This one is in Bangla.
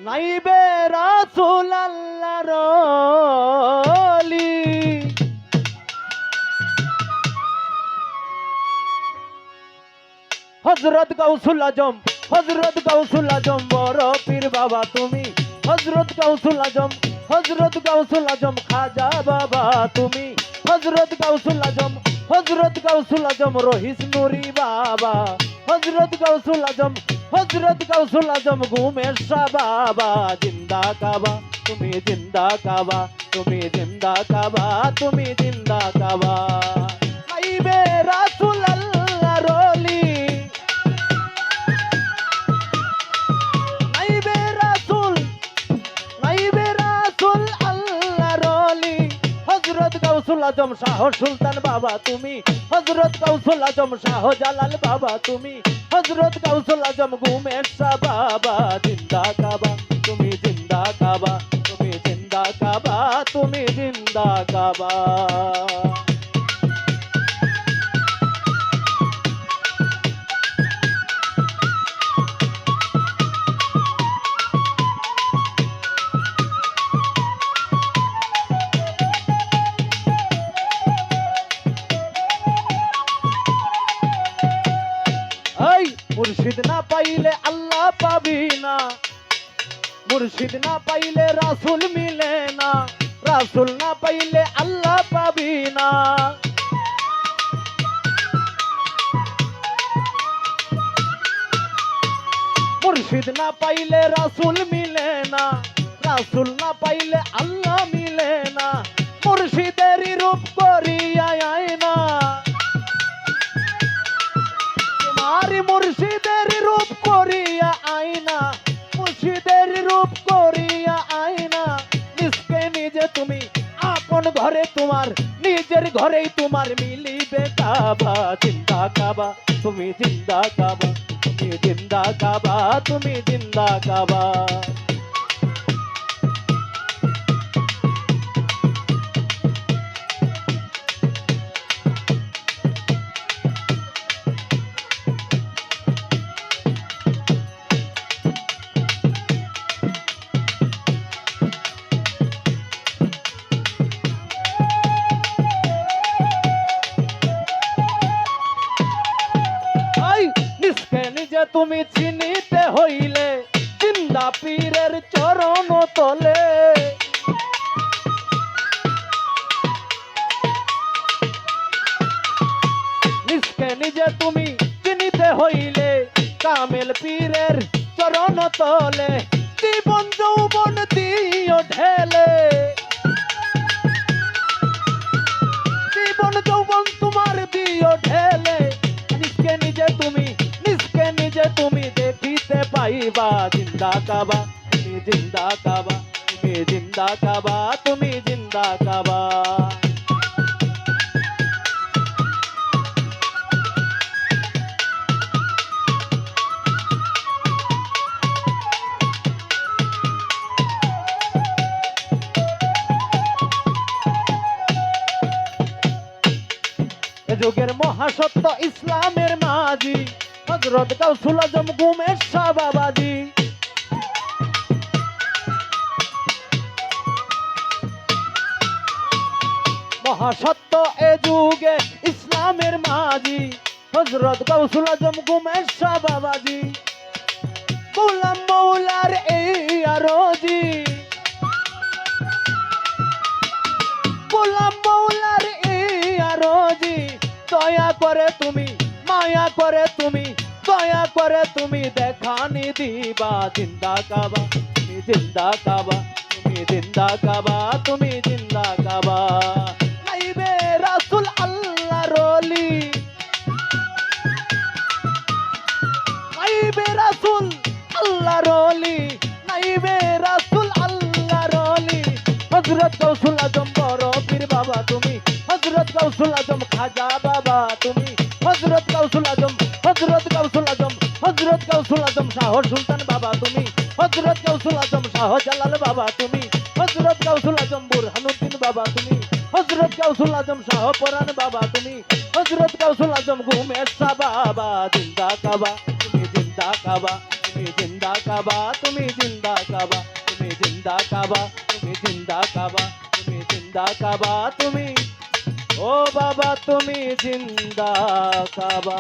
নাইবে রাসূল আল্লাহর ওলি হযরত গাউসুল আজম, হযরত গাউসুল আজম বড় পীর বাবা তুমি, হযরত গাউসুল আজম, হযরত গাউসুল আজম খাজা বাবা তুমি, হযরত গাউসুল আজম, হযরত গাউসুল আজম রহিস নুরি বাবা, হযরত গাউসুল আজম, হযরত গাউসুল আজম ঘুমের শাহ বাবা। জিন্দা কাবা তুমি, জিন্দা কাবা তুমি, জিন্দা কাবা তুমি, জিন্দা কাবা। নাইবে রাসূল আল্লাহর ওলি, নাইবে রাসূল, নাইবে রাসূল আল্লাহর ওলি হযরত গাউসুল আজম শাহ সুলতান বাবা তুমি, হযরত গাউসুল আজম শাহ জালাল বাবা তুমি, হযরত গাউসুল আজম ঘুমের শাহ বাবা। জিন্দা কাবা তুমি, জিন্দা কাবা তুমি, জিন্দা কাবা তুমি, জিন্দা কাবা। এই মুর্শিদ না পাইলে আল্লাহ পাবি না, মুর্শিদ না পাইলে রাসূল মিলে না, রাসূল না পাইলে আল্লাহ পাবি না। মুর্শিদ না পাইলে রাসূল মিলে না, রাসূল না পাইলে আল্লাহ মিলে না। মুর্শিদেরই রূপ করিয়া আয়না, তোমার মুর্শিদের রূপ করিয়া আয়না, মুর্শিদের রূপ করিয়া আয়না। নিজকে নিজে তুমি আপন ঘরে তোমার, নিজের ঘরেই তোমার মিলিবে কাবা। জিন্দা কাবা তুমি, জিন্দা কাবা তুমি, জিন্দা কাবা তুমি, জিন্দা কাবা। নিজে তুমি চিনিতে হইলে জিন্দা পীরের চরণ তলে। নিজকে নিজে তুমি চিনিতে হইলে কামেল পীরের চরণ তলে। জীবন যৌবন দিও ঢেলে, জীবন যৌবন তোমার দিও ঢেলে। নিজকে নিজে তুমি, নিজকে নিজে তুমি দেখিতে পাইবা। জিন্দা কাবা তুমি, জিন্দা কাবা তুমি, জিন্দা কাবা তুমি, জিন্দা কাবা। এ যুগের মহাসত্য ইসলামের মাঝি হযরত গাউসুল আজম ঘুমের শাহ বাবাজি। মহাসত্য এ যুগে ইসলামের মাঝি হযরত গাউসুল আজম ঘুমের শাহ বাবাজি। গোলাম মৌলার এই আরজি, গোলাম মৌলার এই আরজি। দয়া করে তুমি, মায়া করে তুমি, দয়া করে তুমি দেখানি দিবা। জিন্দা কাবা তুমি, জিন্দা কাবা তুমি, জিন্দা কাবা তুমি, জিন্দা কাবা। নাইবে রাসূল আল্লাহর ওলি, নাইবে রাসূল আল্লাহর ওলি, নাইবে রাসূল আল্লাহর ওলি হযরত গাউসুল আজম বড় পীর বাবা তুমি, হযরত গাউসুল আজম খাজা বাবা তুমি, হযরত গাউসুল আজম, হযরত গাউসুল আজম, হযরত গাউসুল আজম শাহ সুলতান বাবা তুমি, হযরত গাউসুল আজম শাহ জালাল বাবা তুমি, হযরত গাউসুল আজম বুরহানুদ্দিন বাবা তুমি, হযরত গাউসুল আজম শাহ পরান বাবা তুমি, হযরত গাউসুল আজম ঘুমের শাহ বাবা। জিন্দা কাবা তুমি, জিন্দা কাবা তুমি জিন্দা কাবা, তুমি জিন্দা কাবা, তুমি জিন্দা কাবা, তুমি জিন্দা কাবা, তুমি জিন্দা কাবা, তুমি ও বাবা তুমি জিন্দা কাবা।